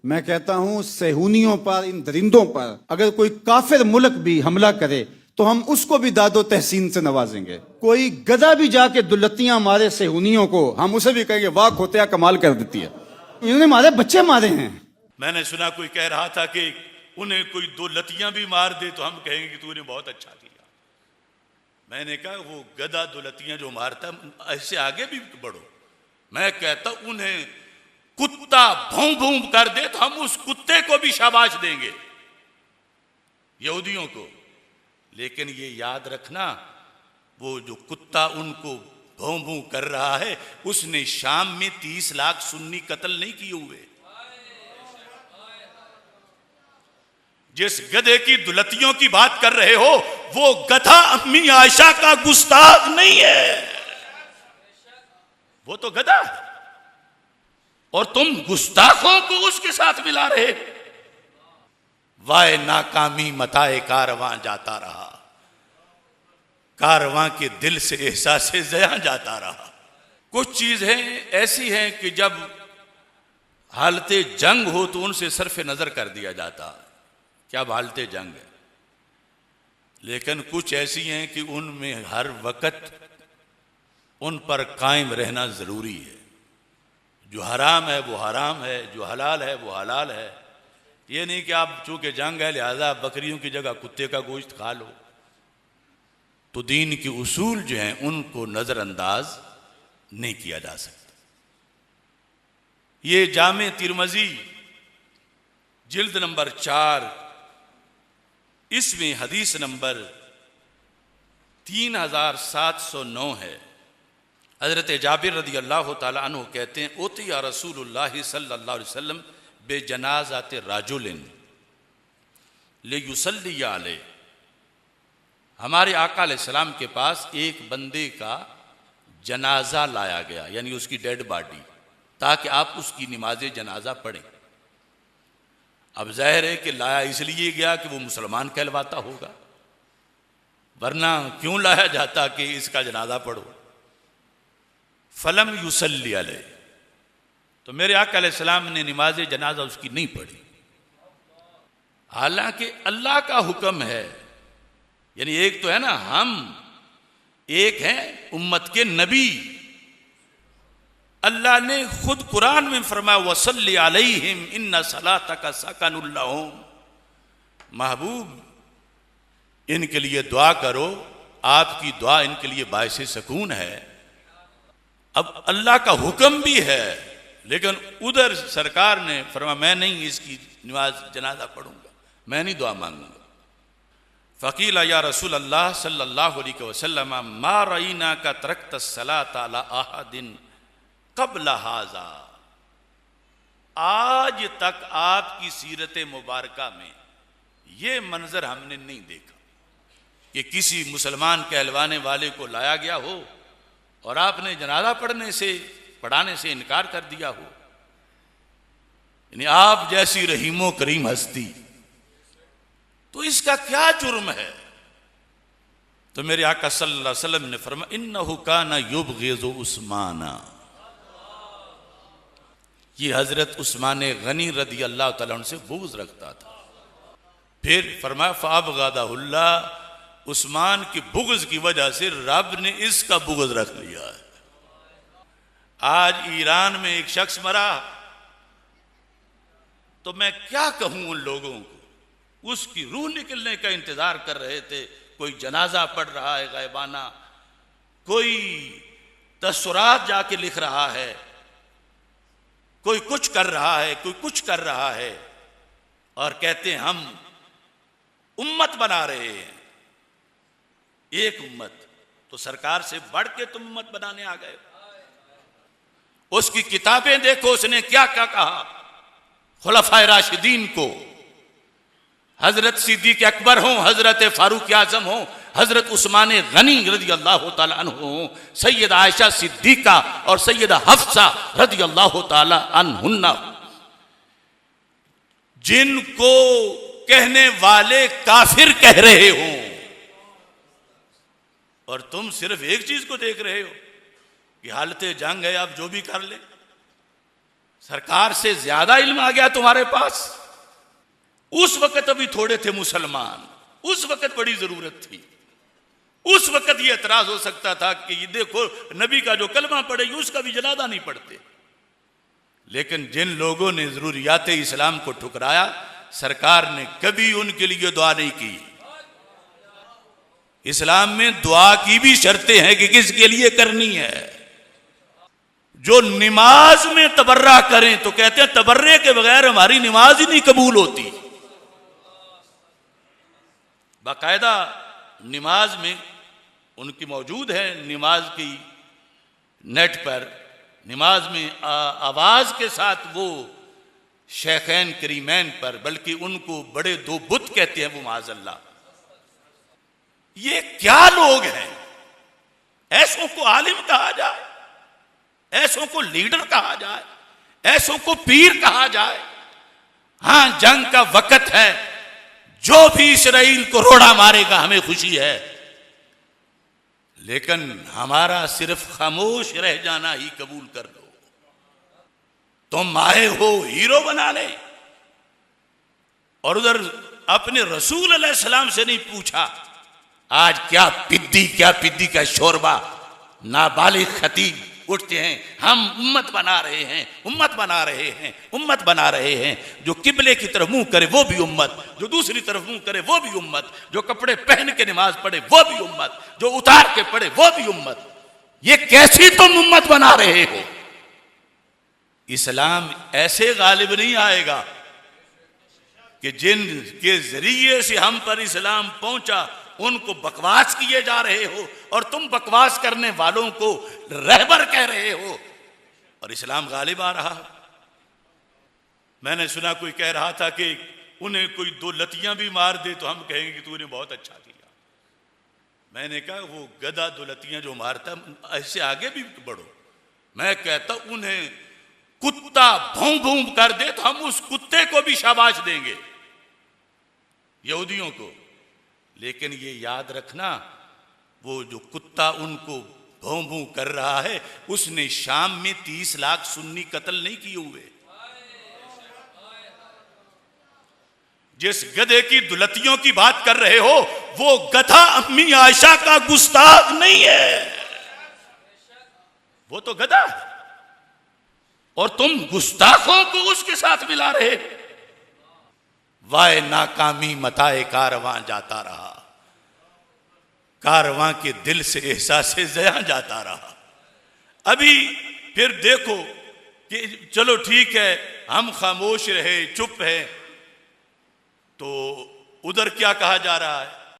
मैं कहता हूं सेहूनियों पर, इन दरिंदों पर अगर कोई काफिर मुल्क भी हमला करे तो हम उसको भी दादो तहसीन से नवाजेंगे। कोई गधा भी जाके दुलत्तियां मारे सेहूनियों को, हम उसे भी कहेंगे वाह खोतिया कमाल कर देती है, इन्होंने हमारे बच्चे मारे हैं। मैंने सुना कोई कह रहा था कि उन्हें कोई दो लतियां भी मार दे तो हम कहेंगे कि तूने बहुत अच्छा किया। मैंने कहा वो गधा दो लतियां जो मारता ऐसे आगे भी बढ़ो। मैं कहता उन्हें कुत्ता भौं भौं कर दे तो हम उस कुत्ते को भी शाबाश देंगे, यहूदियों को। लेकिन ये याद रखना, वो जो कुत्ता उनको भौं भौं कर रहा है उसने शाम में 30 लाख सुन्नी कत्ल नहीं किए हुए। जिस गधे की दुलतियों की बात कर रहे हो वो गधा अम्मी आयशा का गुस्ताख नहीं है, वो तो गधा है। और तुम गुस्ताखों को उसके साथ मिला रहे। वाए नाकामी मताए कारवां जाता रहा, कारवां के दिल से एहसास ज़या जाता रहा। कुछ चीजें ऐसी हैं कि जब हालते जंग हो तो उनसे सरफ नजर कर दिया जाता, क्या हालते जंग है। लेकिन कुछ ऐसी हैं कि उनमें हर वक्त उन पर कायम रहना जरूरी है। जो हराम है वो हराम है, जो हलाल है वो हलाल है। ये नहीं कि आप चूंकि जंग है लिहाजा बकरियों की जगह कुत्ते का गोश्त खा लो। तो दीन के उसूल जो हैं उनको नजरअंदाज नहीं किया जा सकता। ये जामे तिरमजी जिल्द नंबर 4, इसमें हदीस नंबर 3709 है। हजरत जाबिर रदी अल्लाह ताला अन्हु कहते हैं ओती या रसूलुल्लाह सल्लल्लाहु अलैहि वसल्लम बे जनाज़ात राजुलिन ले युसल्ली अलैहि, हमारे आका अलैहिस्सलाम के पास एक बंदे का जनाजा लाया गया, यानी उसकी डेड बॉडी, ताकि आप उसकी नमाज जनाजा पढ़ें। अब जाहिर है कि लाया इसलिए गया कि वो मुसलमान कहलवाता होगा, वरना क्यों लाया जाता कि इसका जनाजा पढ़ो। फलम युसल्ली अलैहि, तो मेरे आका अलैहिस्सलाम ने नमाज जनाजा उसकी नहीं पढ़ी। हालांकि अल्लाह का हुक्म है, यानी एक तो है ना हम, एक है उम्मत के नबी। अल्लाह ने खुद कुरान में फरमाया वसल्ली अलैहिम इन्ना सलातका सकनुल लहुम, महबूब इनके लिए दुआ करो, आपकी दुआ इनके लिए बायसे सकून है। अब अल्लाह का हुक्म भी है, लेकिन उधर सरकार ने फरमाया मैं नहीं इसकी नमाज जनाजा पढ़ूंगा, मैं नहीं दुआ मांगूंगा। फ़कील या रसूल अल्लाह सल्लल्लाहु अलैहि वसल्लम मा रईना का तरक्त सलात अला अहदिन क़ब्ल हाज़ा, आज तक आपकी सीरत मुबारका में ये मंजर हमने नहीं देखा कि किसी मुसलमान कहलवाने वाले को लाया गया हो और आपने जनाजा पढ़ाने से इनकार कर दिया हो। यानी आप जैसी रहीमो करीम हस्ती, तो इसका क्या जुर्म है। तो मेरे आका सल्लल्लाहु अलैहि वसल्लम ने फरमाया इन्नहु काना युबग़िज़ु उस्माना, ये हजरत उस्मान गनी रदी अल्लाह तआला अन्हु से बुग़्ज़ रखता था। फिर फरमाया फ़अबग़दहुल्लाह, उस्मान की बुग़्ज़ की वजह से रब ने इसका बुग़्ज़ रख लिया है। आज ईरान में एक शख्स मरा, तो मैं क्या कहूं उन लोगों को, उसकी रूह निकलने का इंतजार कर रहे थे। कोई जनाजा पढ़ रहा है गायबाना, कोई तस्सुरात जाके लिख रहा है, कोई कुछ कर रहा है, कोई कुछ कर रहा है, और कहते हैं हम उम्मत बना रहे हैं, एक उम्मत। तो सरकार से बढ़ के तुम उम्मत बनाने आ गए। उसकी किताबें देखो, उसने क्या क्या कहा खुलफाए राशिदीन को, हजरत सिद्दीक अकबर हो, हजरत फारूक आजम हो, हजरत उस्मान गनी रजी अल्लाह तआला अन्हु हो, सैयद आयशा सिद्दीका और सैयद हफ्सा रजी अल्लाह तआला अन्हुन्ना, जिनको कहने वाले काफिर कह रहे हो, और तुम सिर्फ एक चीज को देख रहे हो कि हालत जंग है, आप जो भी कर ले। सरकार से ज्यादा इल्म आ गया तुम्हारे पास। उस वक्त अभी थोड़े थे मुसलमान, उस वक्त बड़ी जरूरत थी। उस वक्त ये एतराज हो सकता था कि ये देखो नबी का जो कलमा पढ़ेगी उसका भी जनाजा नहीं पढ़ते। लेकिन जिन लोगों ने जरूरियात इस्लाम को ठुकराया, सरकार ने कभी उनके लिए दुआ नहीं की। इस्लाम में दुआ की भी शर्तें हैं कि किसके लिए करनी है। जो नमाज में तबर्रा करें तो कहते हैं तबर्रे के बगैर हमारी नमाज ही नहीं कबूल होती। बाकायदा नमाज में उनकी मौजूद है, नमाज की नेट पर नमाज में आवाज के साथ वो शेखैन करीमैन पर, बल्कि उनको बड़े दो बुत कहते हैं वो माज़अल्लाह। ये क्या लोग हैं? ऐसों को आलिम कहा जाए, ऐसों को लीडर कहा जाए, ऐसों को पीर कहा जाए। हां, जंग का वक्त है, जो भी इसराइल को रोड़ा मारेगा हमें खुशी है, लेकिन हमारा सिर्फ खामोश रह जाना ही कबूल कर लो। तुम आए हो हीरो बनाने और उधर अपने रसूल अलैहिस्सलाम से नहीं पूछा आज क्या पिद्दी का शोरबा। नाबालिग खतीब उठते हैं, हम उम्मत बना रहे हैं, उम्मत बना रहे हैं, उम्मत बना रहे हैं। जो किबले की तरफ मुंह करे वो भी उम्मत, जो दूसरी तरफ मुंह करे वो भी उम्मत, जो कपड़े पहन के नमाज पढ़े वो भी उम्मत, जो उतार के पढ़े वो भी उम्मत। ये कैसी तुम उम्मत बना रहे हो? इस्लाम ऐसे गालिब नहीं आएगा कि जिन के जरिए से हम पर इस्लाम पहुंचा उनको बकवास किए जा रहे हो और तुम बकवास करने वालों को रहबर कह रहे हो और इस्लाम गालिब आ रहा। मैंने सुना कोई कह रहा था कि उन्हें कोई दो लतियां भी मार दे तो हम कहेंगे कि तूने बहुत अच्छा किया। मैंने कहा वो गधा दो लतियां जो मारता, ऐसे आगे भी बढ़ो। मैं कहता उन्हें कुत्ता भौं भौं कर दे तो हम उस कुत्ते को भी शाबाश देंगे, यहूदियों को। लेकिन ये याद रखना, वो जो कुत्ता उनको भौं भौं कर रहा है उसने शाम में 30 लाख सुन्नी कत्ल नहीं किए हुए। जिस गधे की दुलतियों की बात कर रहे हो वो गधा अम्मी आयशा का गुस्ताख नहीं है, वो तो गधा है और तुम गुस्ताखों को उसके साथ मिला रहे। वाय नाकामी मताए कारवां जाता रहा, कारवां के दिल से एहसास ज़या जाता रहा। अभी फिर देखो कि चलो ठीक है हम खामोश रहे, चुप है, तो उधर क्या कहा जा रहा है?